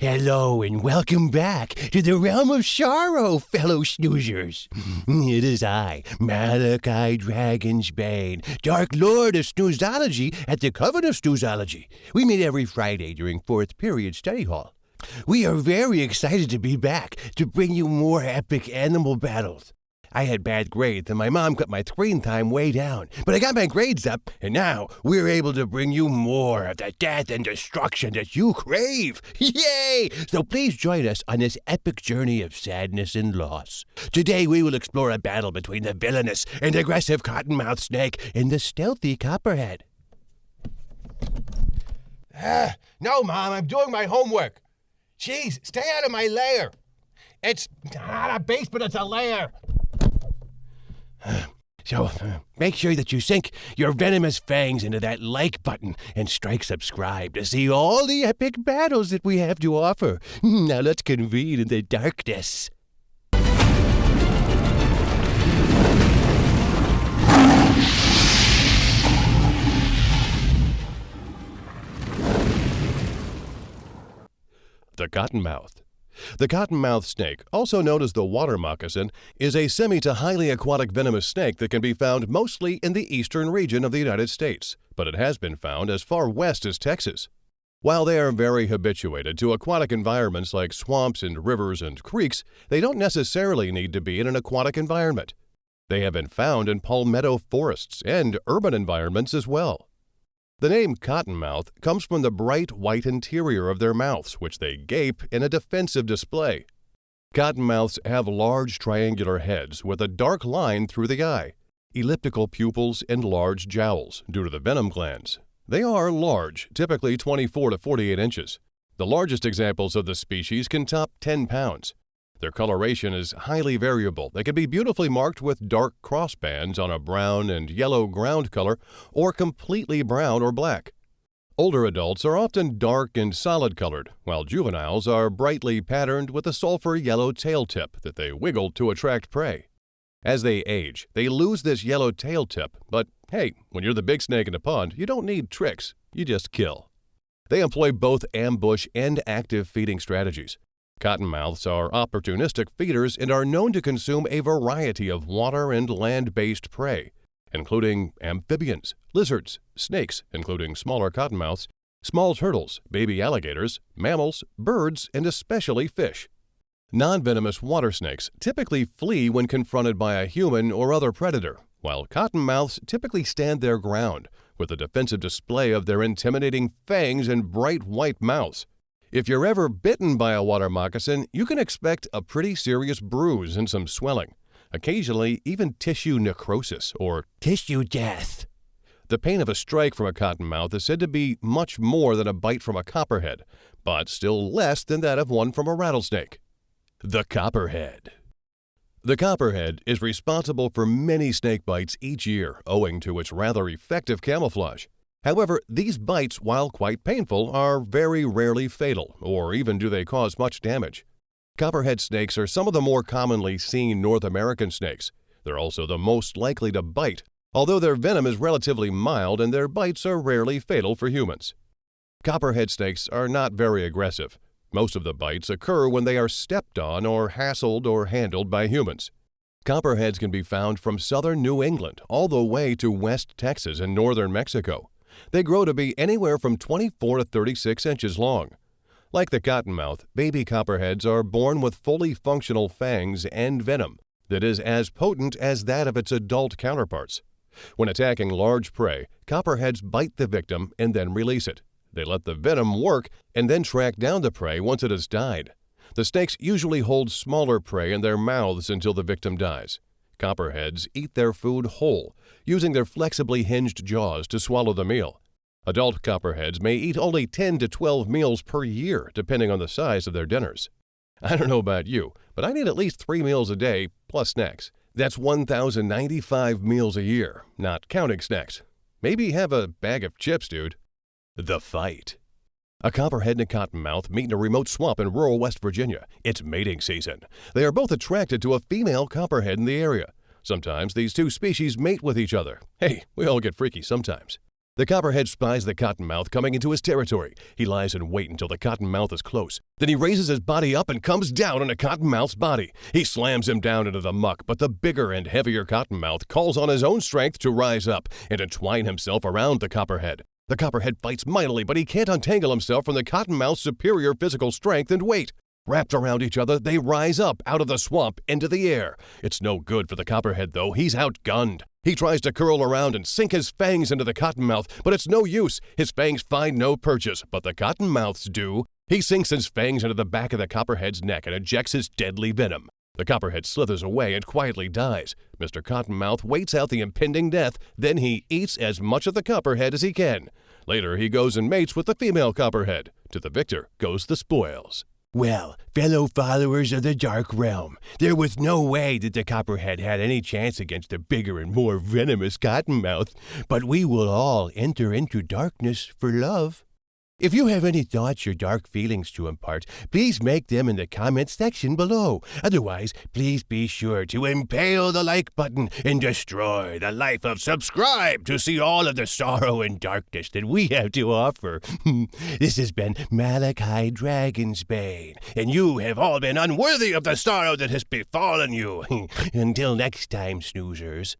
Hello and welcome back to the realm of sorrow, fellow snoozers. It is I, Malachi Dragonsbane, Dark Lord of Snoozology at the Coven of Snoozology. We meet every Friday during 4th period study hall. We are very excited to be back to bring you more epic animal battles. I had bad grades and my mom cut my screen time way down, but I got my grades up and now we're able to bring you more of the death and destruction that you crave. Yay! So please join us on this epic journey of sadness and loss. Today we will explore a battle between the villainous and aggressive Cottonmouth snake and the stealthy Copperhead. No, Mom, I'm doing my homework. Jeez, stay out of my lair. It's not a base, but it's a lair. So, make sure that you sink your venomous fangs into that like button and strike subscribe to see all the epic battles that we have to offer. Now let's convene in the darkness. The Cottonmouth. The cottonmouth snake, also known as the water moccasin, is a semi to highly aquatic venomous snake that can be found mostly in the eastern region of the United States, but it has been found as far west as Texas. While they are very habituated to aquatic environments like swamps and rivers and creeks, they don't necessarily need to be in an aquatic environment. They have been found in palmetto forests and urban environments as well. The name cottonmouth comes from the bright white interior of their mouths, which they gape in a defensive display. Cottonmouths have large triangular heads with a dark line through the eye, elliptical pupils, and large jowls due to the venom glands. They are large, typically 24 to 48 inches. The largest examples of the species can top 10 pounds. Their coloration is highly variable. They can be beautifully marked with dark crossbands on a brown and yellow ground color or completely brown or black. Older adults are often dark and solid colored, while juveniles are brightly patterned with a sulfur yellow tail tip that they wiggle to attract prey. As they age, they lose this yellow tail tip, but hey, when you're the big snake in the pond, you don't need tricks, you just kill. They employ both ambush and active feeding strategies. Cottonmouths are opportunistic feeders and are known to consume a variety of water and land-based prey, including amphibians, lizards, snakes, including smaller cottonmouths, small turtles, baby alligators, mammals, birds, and especially fish. Non-venomous water snakes typically flee when confronted by a human or other predator, while cottonmouths typically stand their ground with a defensive display of their intimidating fangs and bright white mouths. If you're ever bitten by a water moccasin, you can expect a pretty serious bruise and some swelling, occasionally even tissue necrosis or tissue death. The pain of a strike from a cottonmouth is said to be much more than a bite from a copperhead, but still less than that of one from a rattlesnake. The Copperhead. The copperhead is responsible for many snake bites each year owing to its rather effective camouflage. However, these bites, while quite painful, are very rarely fatal, or even do they cause much damage. Copperhead snakes are some of the more commonly seen North American snakes. They're also the most likely to bite, although their venom is relatively mild and their bites are rarely fatal for humans. Copperhead snakes are not very aggressive. Most of the bites occur when they are stepped on or hassled or handled by humans. Copperheads can be found from southern New England all the way to West Texas and northern Mexico. They grow to be anywhere from 24 to 36 inches long. Like the cottonmouth, baby copperheads are born with fully functional fangs and venom that is as potent as that of its adult counterparts. When attacking large prey, copperheads bite the victim and then release it. They let the venom work and then track down the prey once it has died. The snakes usually hold smaller prey in their mouths until the victim dies. Copperheads eat their food whole, using their flexibly hinged jaws to swallow the meal. Adult copperheads may eat only 10 to 12 meals per year, depending on the size of their dinners. I don't know about you, but I need at least 3 meals a day, plus snacks. That's 1,095 meals a year, not counting snacks. Maybe have a bag of chips, dude. The fight. A copperhead and a cottonmouth meet in a remote swamp in rural West Virginia. It's mating season. They are both attracted to a female copperhead in the area. Sometimes these two species mate with each other. Hey, we all get freaky sometimes. The Copperhead spies the Cottonmouth coming into his territory. He lies in wait until the Cottonmouth is close. Then he raises his body up and comes down on a Cottonmouth's body. He slams him down into the muck, but the bigger and heavier Cottonmouth calls on his own strength to rise up and entwine himself around the Copperhead. The Copperhead fights mightily, but he can't untangle himself from the Cottonmouth's superior physical strength and weight. Wrapped around each other, they rise up out of the swamp into the air. It's no good for the Copperhead, though. He's outgunned. He tries to curl around and sink his fangs into the Cottonmouth, but it's no use. His fangs find no purchase, but the Cottonmouth's do. He sinks his fangs into the back of the Copperhead's neck and ejects his deadly venom. The Copperhead slithers away and quietly dies. Mr. Cottonmouth waits out the impending death, then he eats as much of the Copperhead as he can. Later, he goes and mates with the female Copperhead. To the victor goes the spoils. Well, fellow followers of the Dark Realm, there was no way that the Copperhead had any chance against the bigger and more venomous Cottonmouth, but we will all enter into darkness for love. If you have any thoughts or dark feelings to impart, please make them in the comment section below. Otherwise, please be sure to impale the like button and destroy the life of subscribe to see all of the sorrow and darkness that we have to offer. This has been Malachi Dragonsbane, and you have all been unworthy of the sorrow that has befallen you. Until next time, snoozers.